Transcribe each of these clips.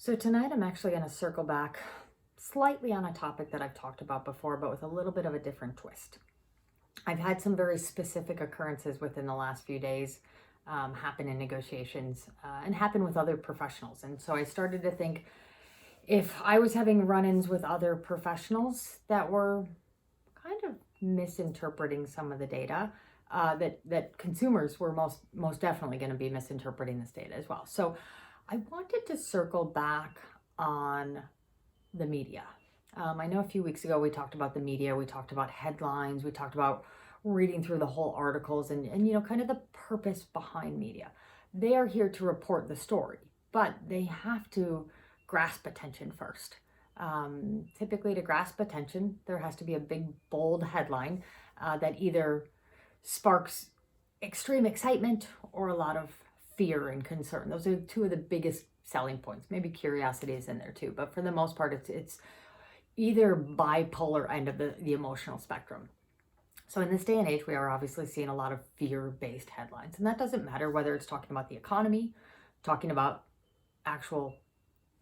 So tonight I'm actually going to circle back slightly on a topic that I've talked about before, but with a little bit of a different twist. I've had some very specific occurrences within the last few days happen in negotiations and happen with other professionals. And so I started to think, if I was having run-ins with other professionals that were kind of misinterpreting some of the data, that consumers were most definitely going to be misinterpreting this data as well. So I wanted to circle back on the media. I know a few weeks ago we talked about the media, we talked about headlines, we talked about reading through the whole articles and kind of the purpose behind media. They are here to report the story, but they have to grasp attention first. Typically, to grasp attention, there has to be a big, bold headline that either sparks extreme excitement or a lot of fear and concern. Those are two of the biggest selling points. Maybe curiosity is in there too, but for the most part, it's either bipolar end of the emotional spectrum. So in this day and age, we are obviously seeing a lot of fear-based headlines, and that doesn't matter whether it's talking about the economy, talking about actual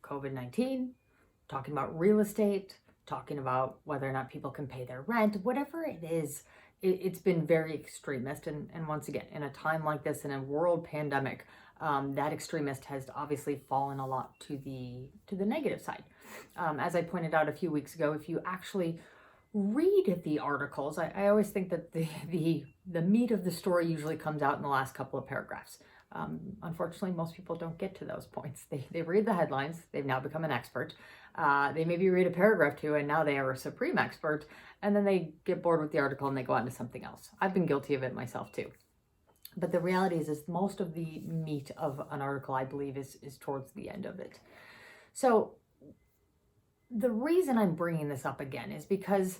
COVID-19, talking about real estate, talking about whether or not people can pay their rent, whatever it is. It's been very extremist. And once again, in a time like this, in a world pandemic, that extremist has obviously fallen a lot to the negative side. As I pointed out a few weeks ago, if you actually read the articles, I always think that the meat of the story usually comes out in the last couple of paragraphs. Unfortunately, most people don't get to those points. They read the headlines, they've now become an expert. They maybe read a paragraph too, and now they are a supreme expert, and then they get bored with the article and they go on to something else. I've been guilty of it myself too. But the reality is most of the meat of an article, I believe, is towards the end of it. So the reason I'm bringing this up again is because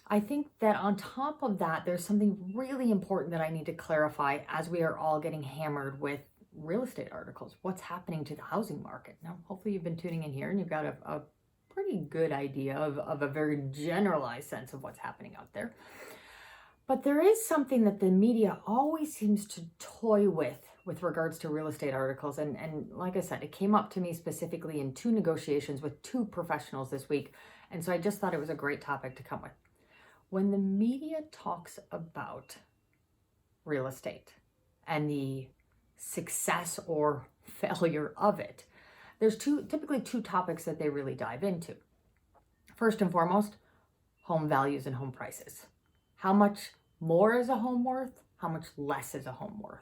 I think that on top of that, there's something really important that I need to clarify as we are all getting hammered with real estate articles. What's happening to the housing market? Now, hopefully you've been tuning in here and you've got a pretty good idea of a very generalized sense of what's happening out there. But there is something that the media always seems to toy with regards to real estate articles. And like I said, it came up to me specifically in two negotiations with two professionals this week. And so I just thought it was a great topic to come with. When the media talks about real estate and the success or failure of it, there's typically two topics that they really dive into. First and foremost, home values and home prices. How much more is a home worth? How much less is a home worth?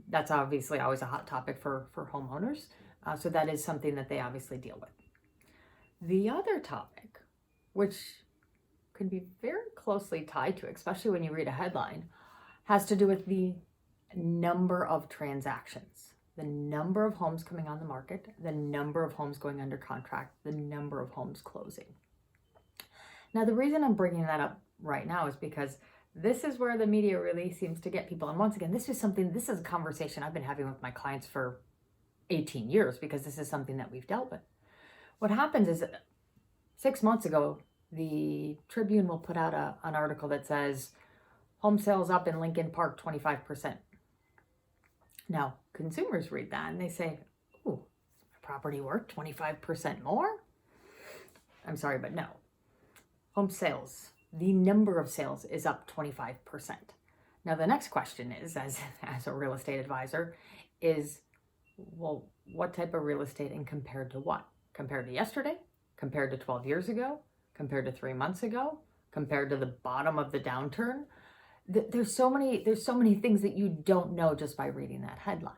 That's obviously always a hot topic for homeowners. So that is something that they obviously deal with. The other topic, which can be very closely tied to, especially when you read a headline, has to do with the number of transactions, the number of homes coming on the market, the number of homes going under contract, the number of homes closing. Now, the reason I'm bringing that up right now is because this is where the media really seems to get people. And once again, this is a conversation I've been having with my clients for 18 years because this is something that we've dealt with. What happens is 6 months ago, the Tribune will put out an article that says, home sales up in Lincoln Park 25%. Now, consumers read that and they say, ooh, is my property worth 25% more? I'm sorry, but no. Home sales, the number of sales is up 25%. Now, the next question is, as a real estate advisor, is, well, what type of real estate and compared to what? Compared to yesterday? Compared to 12 years ago? Compared to 3 months ago? Compared to the bottom of the downturn? There's so many things that you don't know just by reading that headline.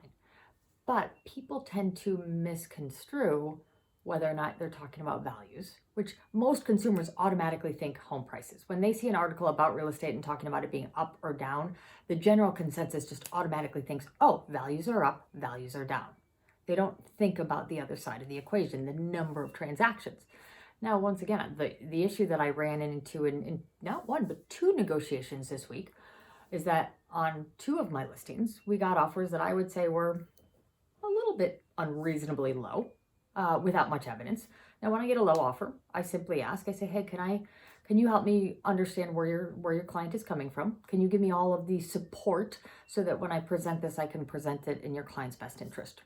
But people tend to misconstrue whether or not they're talking about values, which most consumers automatically think home prices. When they see an article about real estate and talking about it being up or down, the general consensus just automatically thinks, oh, values are up, values are down. They don't think about the other side of the equation, the number of transactions. Now, once again, the issue that I ran into in not one, but two negotiations this week is that on two of my listings, we got offers that I would say were a little bit unreasonably low without much evidence. Now, when I get a low offer, I simply ask, I say, hey, can you help me understand where your client is coming from? Can you give me all of the support so that when I present this, I can present it in your client's best interest?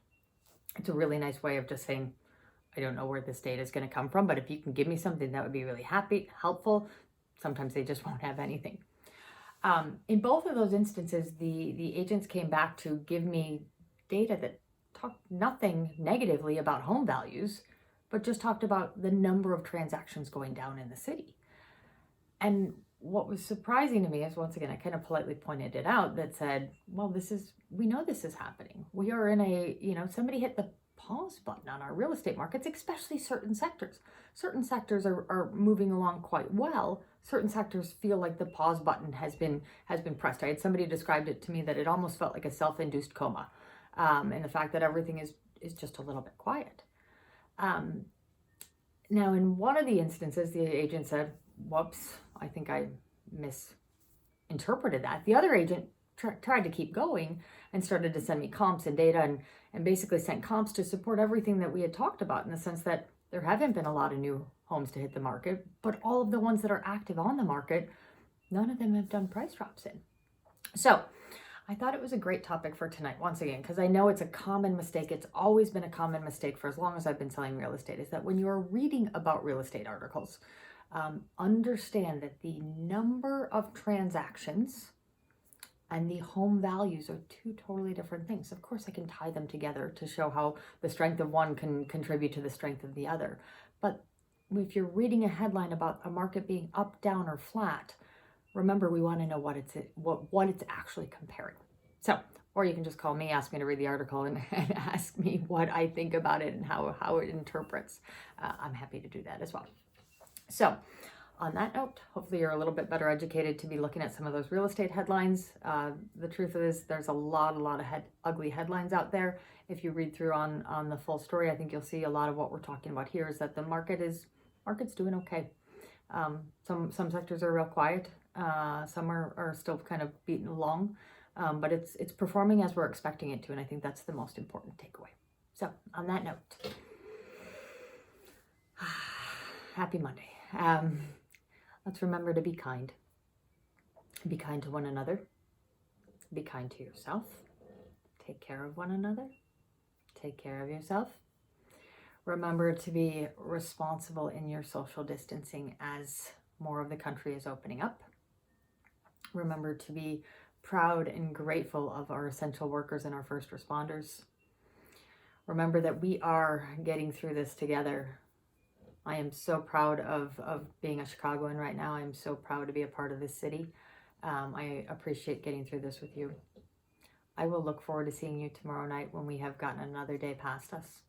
It's a really nice way of just saying, I don't know where this data is going to come from, but if you can give me something, that would be really helpful. Sometimes they just won't have anything. In both of those instances, the agents came back to give me data that talked nothing negatively about home values, but just talked about the number of transactions going down in the city. And what was surprising to me is, once again, I kind of politely pointed it out, that said, well, we know this is happening. We are in somebody hit the pause button on our real estate markets, especially certain sectors. Certain sectors are moving along quite well. Certain sectors feel like the pause button has been pressed. I had somebody described it to me that it almost felt like a self-induced coma, and the fact that everything is just a little bit quiet. Now, in one of the instances, the agent said, whoops, I think I misinterpreted that. The other agent tried to keep going and started to send me comps and data, and basically sent comps to support everything that we had talked about, in the sense that there haven't been a lot of new homes to hit the market, but all of the ones that are active on the market, none of them have done price drops in. So I thought it was a great topic for tonight, once again, because I know it's a common mistake. It's always been a common mistake for as long as I've been selling real estate, is that when you are reading about real estate articles, understand that the number of transactions and the home values are two totally different things. Of course, I can tie them together to show how the strength of one can contribute to the strength of the other. But if you're reading a headline about a market being up, down, or flat, remember, we want to know what it's actually comparing. So, or you can just call me, ask me to read the article, and ask me what I think about it and how it interprets. I'm happy to do that as well. So, on that note, hopefully you're a little bit better educated to be looking at some of those real estate headlines. The truth is, there's a lot of ugly headlines out there. If you read through on the full story, I think you'll see a lot of what we're talking about here is that the market's doing okay. Some sectors are real quiet. Some are still kind of beating along, but it's performing as we're expecting it to, and I think that's the most important takeaway. So, on that note, happy Monday. Let's remember to be kind. Be kind to one another. Be kind to yourself. Take care of one another. Take care of yourself. Remember to be responsible in your social distancing as more of the country is opening up. Remember to be proud and grateful of our essential workers and our first responders. Remember that we are getting through this together. I am so proud of being a Chicagoan right now. I'm so proud to be a part of this city. I appreciate getting through this with you. I will look forward to seeing you tomorrow night when we have gotten another day past us.